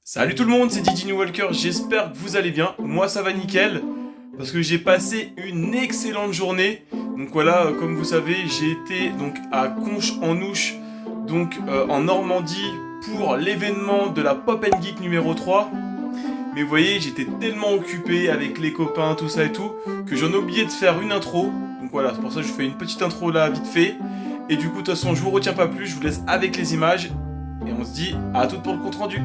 Salut tout le monde, c'est Didi New Walker, j'espère que vous allez bien. Moi ça va nickel, parce que j'ai passé une excellente journée. Donc voilà, comme vous savez, j'ai été donc à Conches-en-Ouche, donc en Normandie, pour l'événement de la Pop and Geek numéro 3. Mais vous voyez, j'étais tellement occupé avec les copains, tout ça et tout, que j'en ai oublié de faire une intro. Donc voilà, c'est pour ça que je fais une petite intro là, vite fait. Et du coup, de toute façon, je vous retiens pas plus, je vous laisse avec les images. Et on se dit à toutes pour le compte rendu.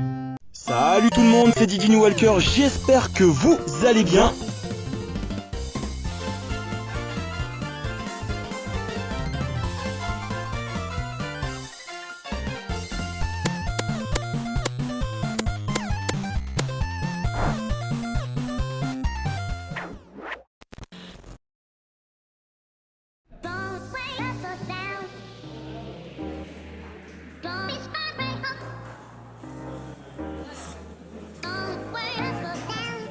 Salut tout le monde, c'est Didi New Walker, j'espère que vous allez bien. Don't weigh us down. Don't be scared, Don't weigh us down.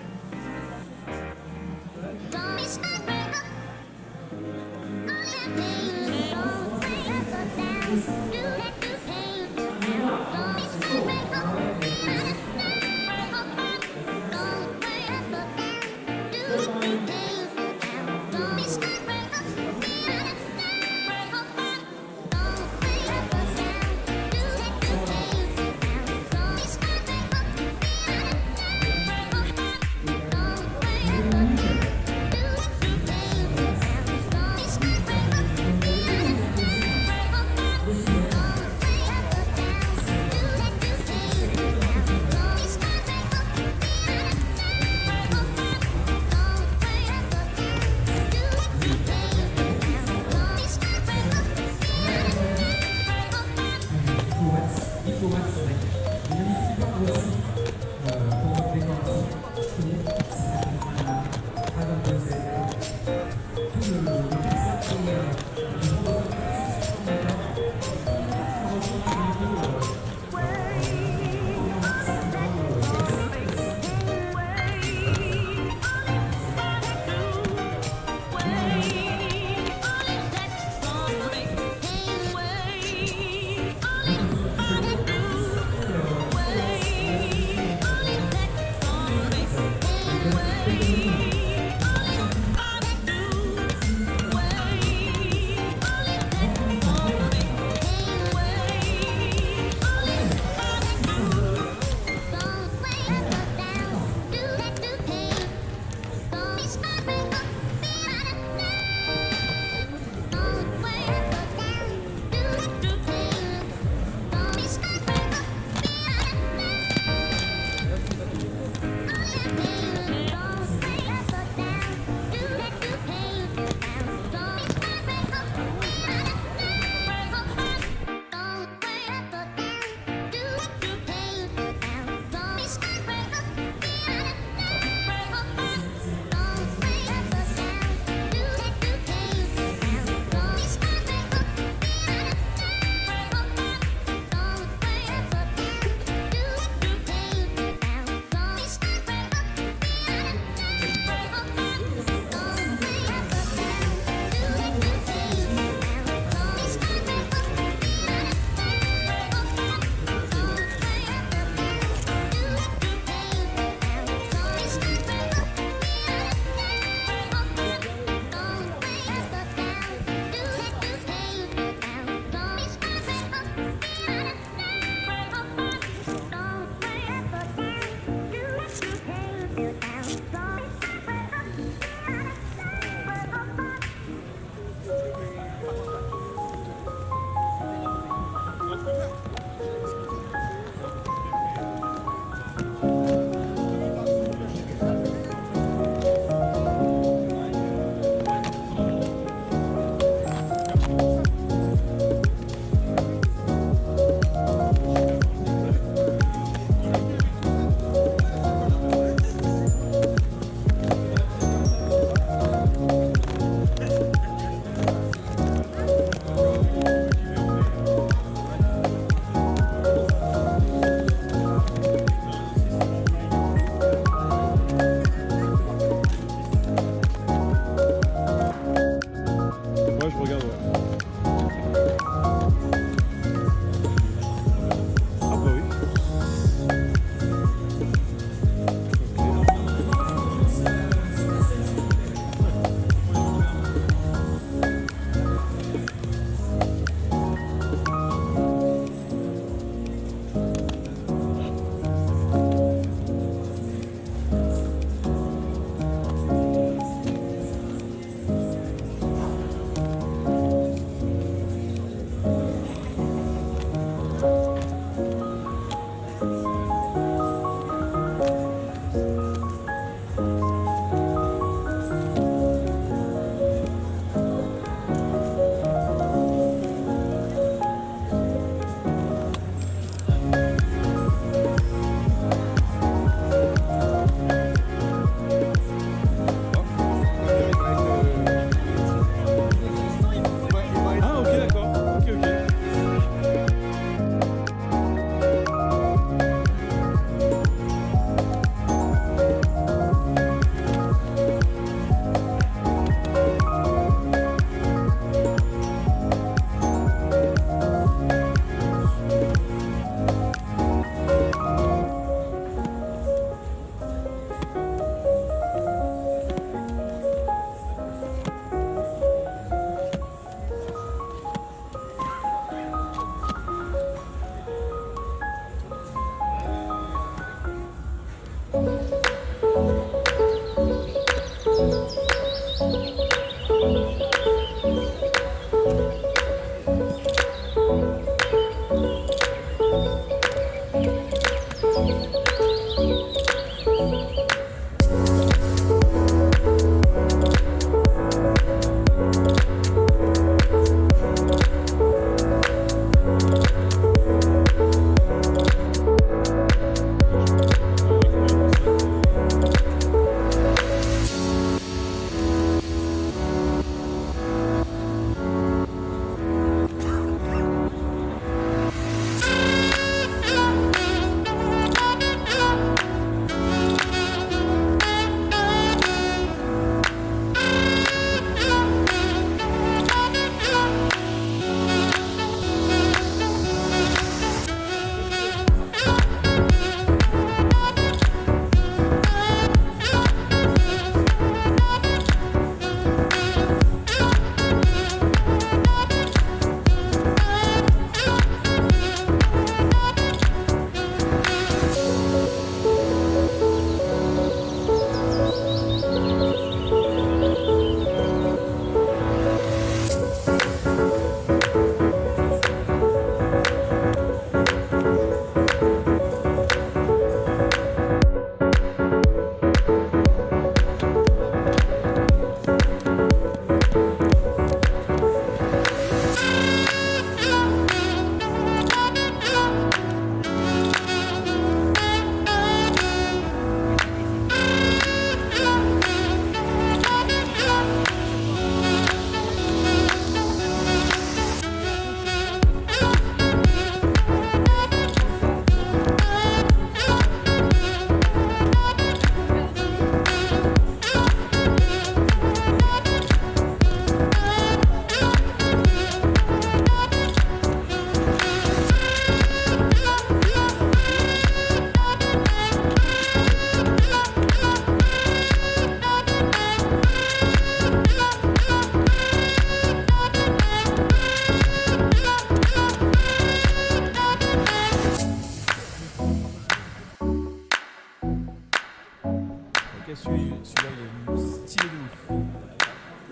Celui-là, il est stylé de ouf.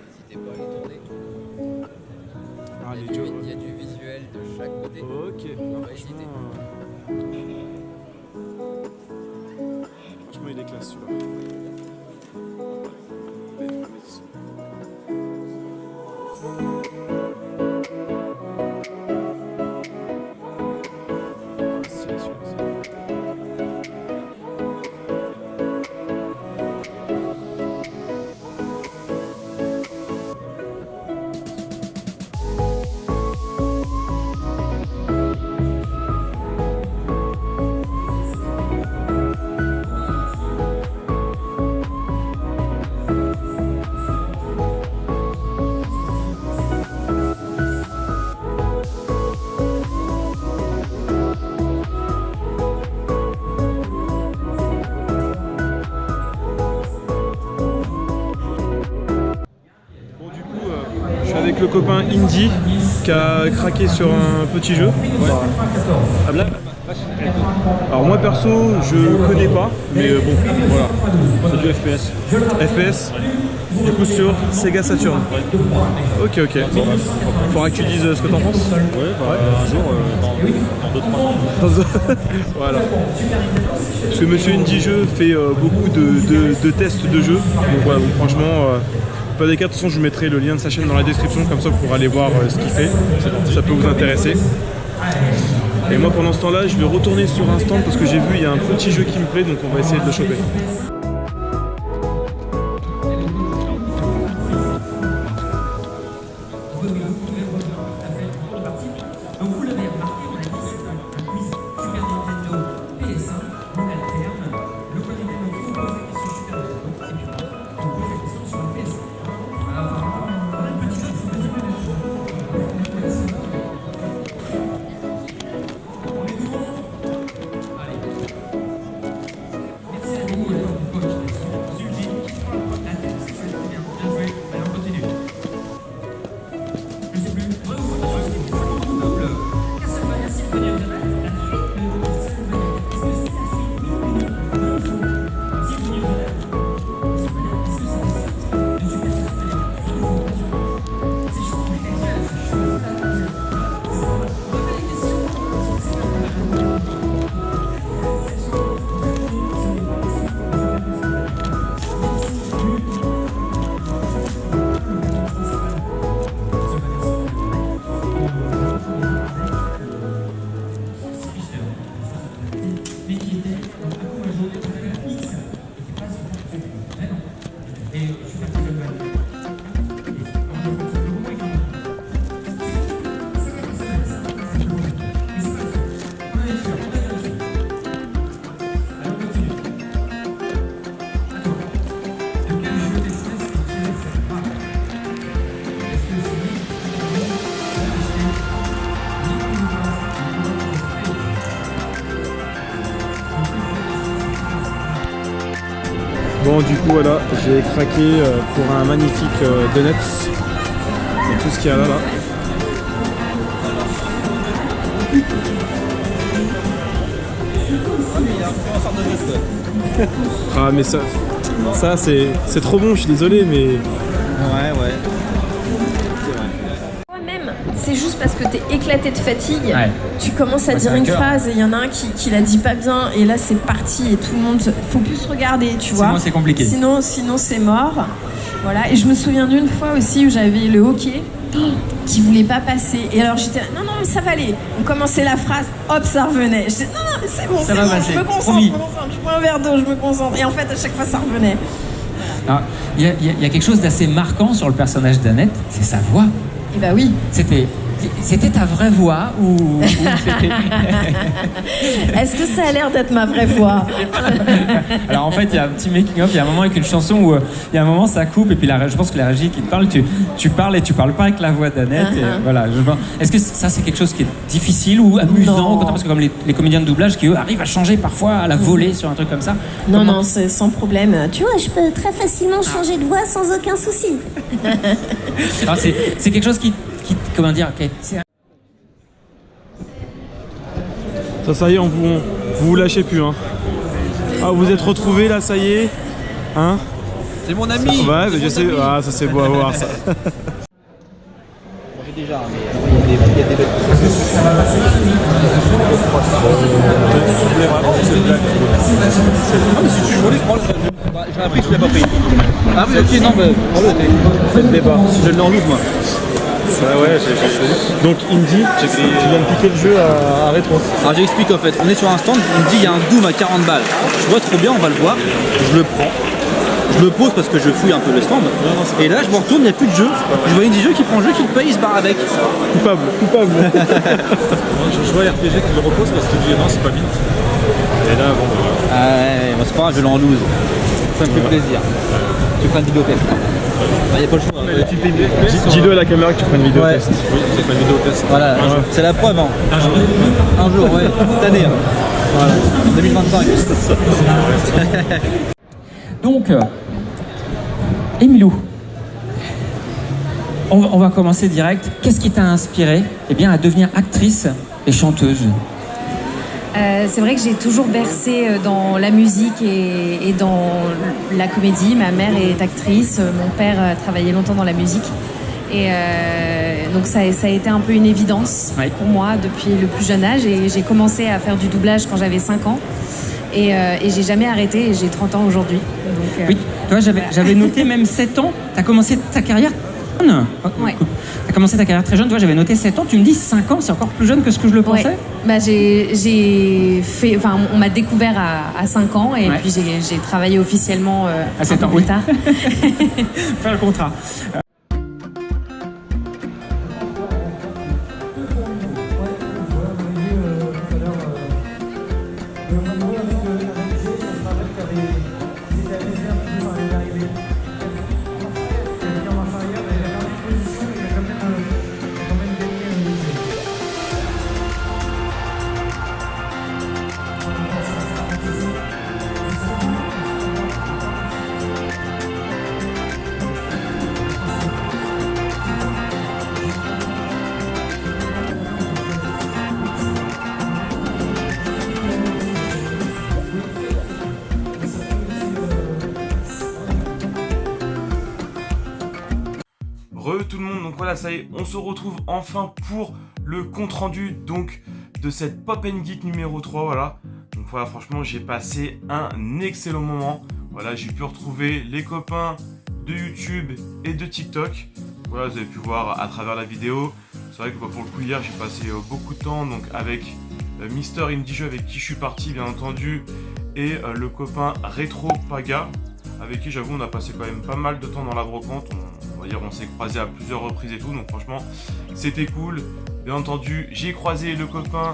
Si t'es pas allé tourner, Ah, il les y a jeux. du visuel de chaque côté. Ok. On va hésiter. Franchement, il est classe celui-là. Allez, on va mettre ici. Stylé, celui-là aussi. Je suis avec le copain Indy qui a craqué sur un petit jeu. Ah, blague. Alors moi perso je connais pas, mais bon voilà. C'est du FPS. FPS du coup sur Sega Saturn. Ok ok. Faudra que tu dises ce que t'en penses. Ouais, un jour, dans 2-3 ans. Voilà. Parce que Monsieur Indie Jeu fait beaucoup de tests de jeux. Donc voilà, donc franchement, pas des cas, de toute façon je vous mettrai le lien de sa chaîne dans la description, comme ça vous pourrez aller voir ce qu'il fait. Ça peut vous intéresser. Et moi pendant ce temps là, je vais retourner sur un stand parce que j'ai vu il y a un petit jeu qui me plaît, donc on va essayer de le choper. Bon, du coup, voilà, j'ai craqué pour un magnifique donuts. Et tout ce qu'il y a là. Ah, mais ça c'est trop bon, je suis désolé, mais. Ouais. Toi-même, c'est juste parce que t'es éclaté de fatigue, Ouais. tu commences à dire une phrase et il y en a un qui la dit pas bien et là c'est parti et tout le monde, faut plus se regarder, tu vois. Sinon c'est compliqué. Sinon c'est mort. Voilà, et je me souviens d'une fois aussi où j'avais le hockey qui voulait pas passer et alors j'étais là, non mais ça va aller. On commençait la phrase, hop ça revenait. Je disais non mais c'est bon, Ça va passer, je me concentre, promis. je bois un verre d'eau, je me concentre et en fait à chaque fois ça revenait. Alors, il y a quelque chose d'assez marquant sur le personnage d'Annette, c'est sa voix. Et bah oui. C'était ta vraie voix ou c'était... Est-ce que ça a l'air d'être ma vraie voix? Alors en fait, il y a un petit making-of, il y a un moment avec une chanson où il y a un moment ça coupe et puis je pense que la régie qui te parle, tu parles et tu parles pas avec la voix d'Annette. Et voilà, est-ce que ça c'est quelque chose qui est difficile ou amusant au contraire, parce que comme les comédiens de doublage qui eux arrivent à changer parfois à la volée sur un truc comme ça. Non, c'est sans problème. Tu vois, Je peux très facilement changer de voix sans aucun souci. alors, c'est quelque chose qui comment dire, Ça y est, vous lâchez plus, hein. Ah, vous êtes retrouvés là, ça y est, hein? C'est mon ami. Ouais, mais je sais. Ah, ça c'est beau à voir ça. J'ai déjà, mais il y a des bêtes. Ah, mais si tu voulais, prends-le. J'ai appris que je l'ai pas pris. Ah oui, ok, non, mais prends-le. Ça ne plaît pas. Je le doute, moi. Ouais, donc Indy, tu viens de piquer le jeu à rétro. Alors j'explique en fait, on est sur un stand, il me dit il y a un Doom à 40 balles. Je vois trop bien, on va le voir, je le prends. Je le pose parce que je fouille un peu le stand. Et là je me retourne, il n'y a plus de jeu. Je vois Indy Jeu qui prend le jeu, qui le paye, il se barre avec. Coupable. Je vois RPG qui le repose parce qu'il dit non, c'est pas vite. Et là, bon, voilà. Ah ouais, bon, c'est pas grave, je l'ai en loose. Ça me fait plaisir. Tu feras une vidéo test. Il n'y a pas le choix. Dis-le à la caméra que tu feras une vidéo test. Oui, j'ai fait une vidéo test. Voilà, c'est la preuve. Hein. Un jour, ouais. Cette année. Hein. Voilà. 2025. Donc, Emilou, on va commencer direct. Qu'est-ce qui t'a inspiré à devenir actrice et chanteuse? C'est vrai que j'ai toujours bercé dans la musique et dans la comédie. Ma mère est actrice, mon père a travaillé longtemps dans la musique. Et donc ça a été un peu une évidence pour moi depuis le plus jeune âge. Et j'ai commencé à faire du doublage quand j'avais 5 ans. Et j'ai jamais arrêté et j'ai 30 ans aujourd'hui. Oui, toi j'avais noté même 7 ans. T'as commencé ta carrière jeune. Ouais. T'as commencé ta carrière très jeune, toi j'avais noté 7 ans. Tu me dis 5 ans, c'est encore plus jeune que ce que je le pensais. Bah, j'ai fait, on m'a découvert à 5 ans et puis j'ai travaillé officiellement à 7 ans plus tard. Faire le contrat. Tout le monde, donc voilà, ça y est, on se retrouve enfin pour le compte rendu donc de cette Pop & Geek numéro 3, voilà. Donc voilà, franchement, j'ai passé un excellent moment. Voilà, j'ai pu retrouver les copains de YouTube et de TikTok. Voilà, vous avez pu voir à travers la vidéo. C'est vrai que pour le coup, hier, j'ai passé beaucoup de temps donc avec Mister Indie Jeu, avec qui je suis parti, bien entendu, et le copain Retro Paga, avec qui j'avoue on a passé quand même pas mal de temps dans la brocante. On va dire on s'est croisé à plusieurs reprises et tout, donc franchement c'était cool. Bien entendu j'ai croisé le copain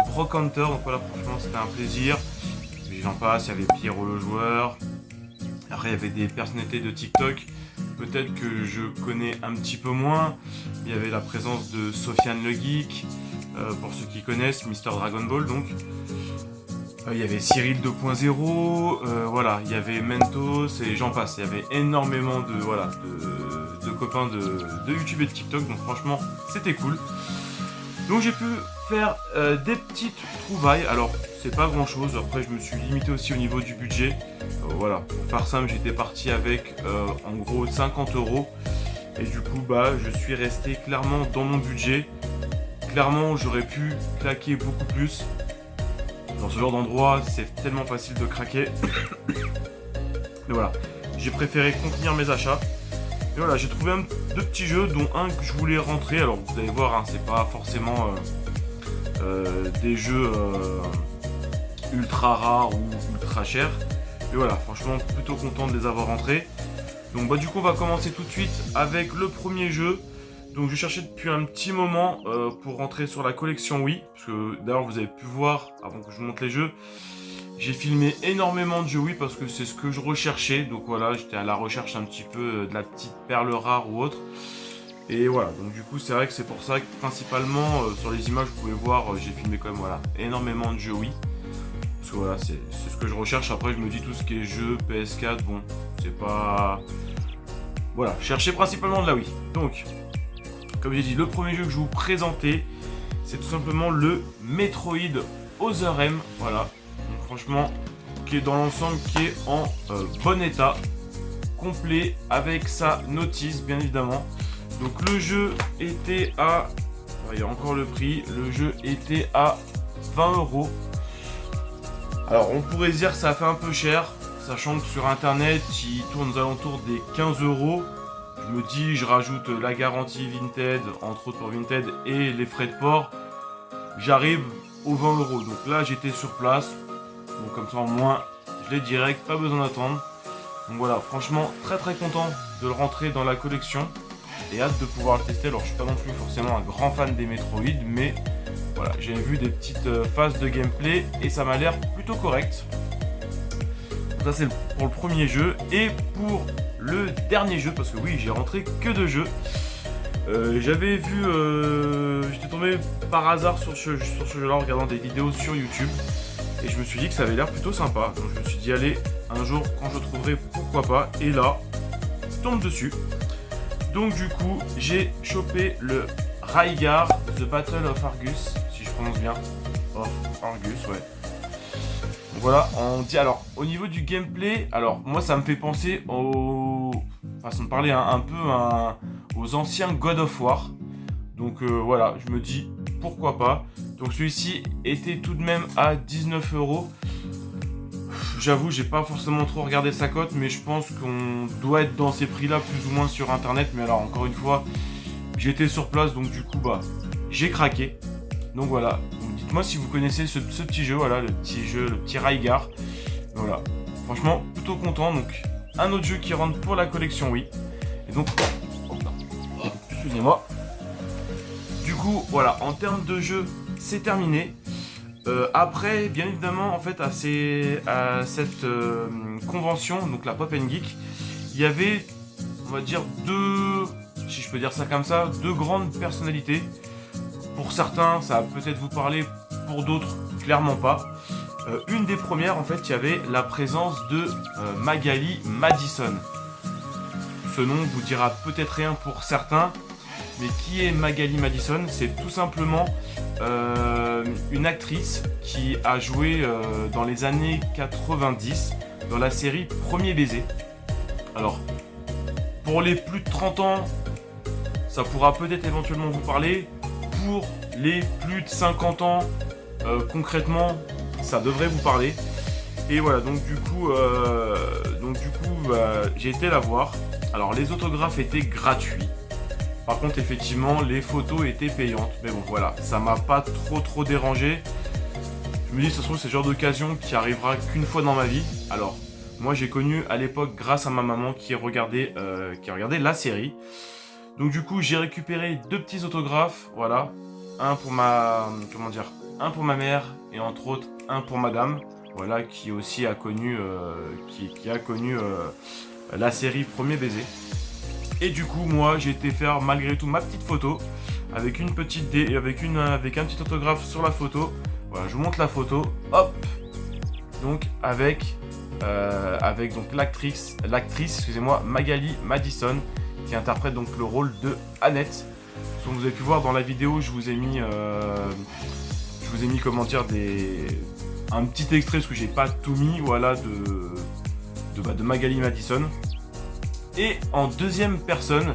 Brocanter, donc voilà, franchement c'était un plaisir. Et j'en passe, il y avait Pierrot le joueur, après il y avait des personnalités de TikTok peut-être que je connais un petit peu moins. Il y avait la présence de Sofiane le Geek, pour ceux qui connaissent, Mister Dragon Ball donc. Il y avait Cyril 2.0, voilà, il y avait Mentos et j'en passe. Il y avait énormément de, voilà, de copains de YouTube et de TikTok, donc franchement, c'était cool. Donc j'ai pu faire des petites trouvailles. Alors, c'est pas grand chose. Après, je me suis limité aussi au niveau du budget. Voilà, pour faire simple, j'étais parti avec en gros 50 €. Et du coup, bah, je suis resté clairement dans mon budget. Clairement, j'aurais pu claquer beaucoup plus. Dans ce genre d'endroit, c'est tellement facile de craquer. Mais voilà, j'ai préféré contenir mes achats. Et voilà, j'ai trouvé deux petits jeux, dont un que je voulais rentrer. Alors, vous allez voir, hein, c'est pas forcément des jeux ultra rares ou ultra chers. Mais voilà, franchement, plutôt content de les avoir rentrés. Donc, bah, du coup, on va commencer tout de suite avec le premier jeu. Donc je cherchais depuis un petit moment pour rentrer sur la collection Wii, parce que d'ailleurs vous avez pu voir, avant que je vous montre les jeux, j'ai filmé énormément de jeux Wii parce que c'est ce que je recherchais. Donc voilà, j'étais à la recherche un petit peu de la petite perle rare ou autre. Et voilà, donc du coup c'est vrai que c'est pour ça que principalement sur les images vous pouvez voir, j'ai filmé quand même voilà, énormément de jeux Wii. Parce que voilà, c'est ce que je recherche. Après je me dis tout ce qui est jeux PS4, bon, c'est pas... Voilà, je cherchais principalement de la Wii. Donc... Comme j'ai dit, le premier jeu que je vais vous présenter, c'est tout simplement le Metroid Other M. Voilà, donc franchement, qui est dans l'ensemble, qui est en bon état, complet, avec sa notice, bien évidemment. Donc le jeu était à... Il y a encore le prix, le jeu était à 20 €. Alors on pourrait se dire que ça fait un peu cher, sachant que sur internet, il tourne aux alentours des 15 €. Je me dis, je rajoute la garantie Vinted, entre autres pour Vinted, et les frais de port. J'arrive aux 20 €. Donc là, j'étais sur place. Donc comme ça, au moins, je l'ai direct, pas besoin d'attendre. Donc voilà, franchement, très très content de le rentrer dans la collection. Et hâte de pouvoir le tester. Alors, je suis pas non plus forcément un grand fan des Metroid, mais voilà, j'ai vu des petites phases de gameplay et ça m'a l'air plutôt correct. Ça, c'est pour le premier jeu. Et pour le dernier jeu, parce que oui, j'ai rentré que 2 jeux. J'avais vu, j'étais tombé par hasard sur ce jeu-là en regardant des vidéos sur YouTube. Et je me suis dit que ça avait l'air plutôt sympa. Donc je me suis dit, allez, un jour, quand je trouverai, pourquoi pas. Et là, je tombe dessus. Donc du coup, j'ai chopé le Rygar The Battle of Argus, si je prononce bien. Of Argus, ouais. Donc voilà, on dit alors au niveau du gameplay, alors moi ça me fait penser aux façon de parler un peu aux anciens God of War. Donc voilà, je me dis pourquoi pas. Donc celui-ci était tout de même à 19 €. J'avoue, j'ai pas forcément trop regardé sa cote, mais je pense qu'on doit être dans ces prix-là plus ou moins sur internet. Mais alors encore une fois, j'étais sur place, donc du coup bah j'ai craqué. Donc voilà. Dites-moi si vous connaissez ce petit jeu, voilà, le petit Rygar. Voilà, franchement, plutôt content. Donc, un autre jeu qui rentre pour la collection Wii. Et donc, excusez-moi. Du coup, voilà, en termes de jeu, c'est terminé. Après, bien évidemment, en fait, à cette convention, donc la Pop & Geek, il y avait, on va dire, si je peux dire ça comme ça, deux grandes personnalités. Pour certains, ça va peut-être vous parler, pour d'autres, clairement pas. Une des premières, en fait, il y avait la présence de Magali Madison. Ce nom vous dira peut-être rien pour certains, mais qui est Magali Madison? C'est tout simplement une actrice qui a joué dans les années 90 dans la série Premier Baiser. Alors, pour les plus de 30 ans, ça pourra peut-être éventuellement vous parler. Pour les plus de 50 ans, concrètement, ça devrait vous parler. Et voilà, donc du coup, j'ai été la voir. Alors, les autographes étaient gratuits. Par contre, effectivement, les photos étaient payantes. Mais bon, voilà, ça m'a pas trop dérangé. Je me dis, ça se trouve, c'est le genre d'occasion qui arrivera qu'une fois dans ma vie. Alors, moi, j'ai connu à l'époque, grâce à ma maman qui regardait la série. Donc du coup, j'ai récupéré 2 petits autographes, voilà, un pour ma mère et entre autres un pour madame, voilà, qui aussi a connu, la série Premier Baiser. Et du coup, moi, j'ai été faire malgré tout ma petite photo avec une petite avec un petit autographe sur la photo. Voilà, je vous montre la photo, hop, donc avec donc l'actrice excusez-moi, Magali Madison, qui interprète donc le rôle de Annette. Comme vous avez pu voir dans la vidéo, je vous ai mis comment dire un petit extrait, parce que j'ai pas tout mis, voilà, de Magali Madison. Et en deuxième personne,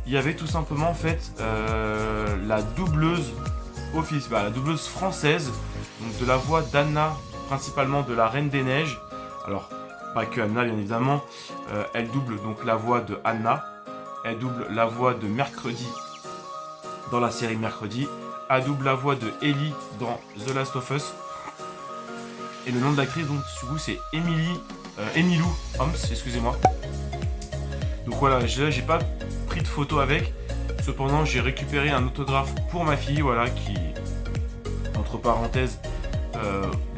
il y avait tout simplement en fait la doubleuse la doubleuse française, donc de la voix d'Anna, principalement de la Reine des Neiges. Alors pas que Anna, bien évidemment, elle double donc la voix de Anna, elle double la voix de Mercredi dans la série Mercredi, elle double la voix de Ellie dans The Last of Us. Et le nom de l'actrice, donc du coup, c'est Emilou Holmes, excusez-moi. Donc voilà, là j'ai pas pris de photo avec. Cependant, j'ai récupéré un autographe pour ma fille, voilà, qui, entre parenthèses,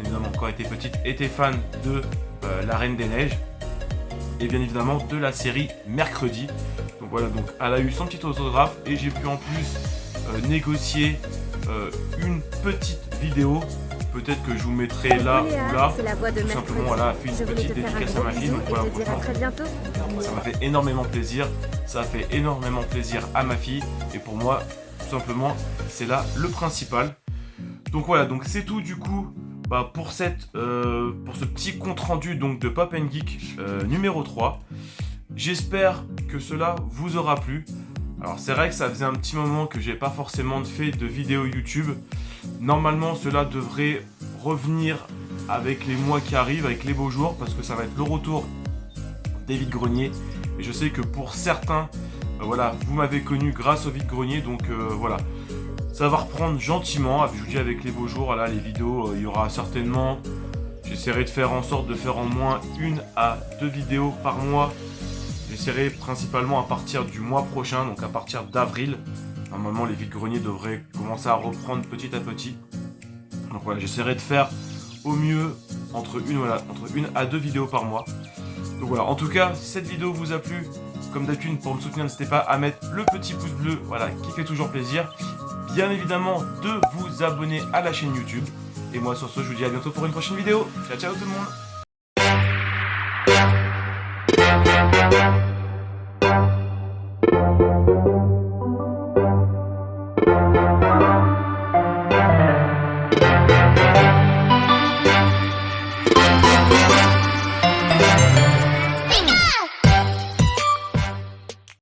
évidemment, quand elle était petite, était fan de La Reine des Neiges. Et bien évidemment, de la série Mercredi. Donc voilà, donc elle a eu son petit autographe et j'ai pu en plus négocier une petite vidéo. Peut-être que je vous mettrai là ou là. Tout simplement, voilà, fait une petite dédicace à ma fille. Donc voilà, ça m'a fait énormément plaisir. Ça a fait énormément plaisir à ma fille. Et pour moi, tout simplement, c'est là le principal. Donc voilà, donc c'est tout du coup pour ce petit compte rendu donc de Pop & Geek numéro 3. J'espère que cela vous aura plu. Alors c'est vrai que ça faisait un petit moment que j'ai pas forcément fait de vidéo YouTube. Normalement cela devrait revenir avec les mois qui arrivent, avec les beaux jours, parce que ça va être le retour des vide-greniers. Et je sais que pour certains, voilà, vous m'avez connu grâce au vide-grenier, donc voilà. Ça va reprendre gentiment, je vous dis avec les beaux jours, voilà, les vidéos, il y aura certainement, j'essaierai de faire en sorte de faire en moins 1 à 2 vidéos par mois. J'essaierai principalement à partir du mois prochain, donc à partir d'avril. Normalement, les vide-greniers devraient commencer à reprendre petit à petit. Donc voilà, j'essaierai de faire au mieux entre une à 2 vidéos par mois. Donc voilà, en tout cas, si cette vidéo vous a plu, comme d'habitude, pour me soutenir, n'hésitez pas à mettre le petit pouce bleu, voilà, qui fait toujours plaisir. Bien évidemment, de vous abonner à la chaîne YouTube. Et moi, sur ce, je vous dis à bientôt pour une prochaine vidéo. Ciao, ciao tout le monde.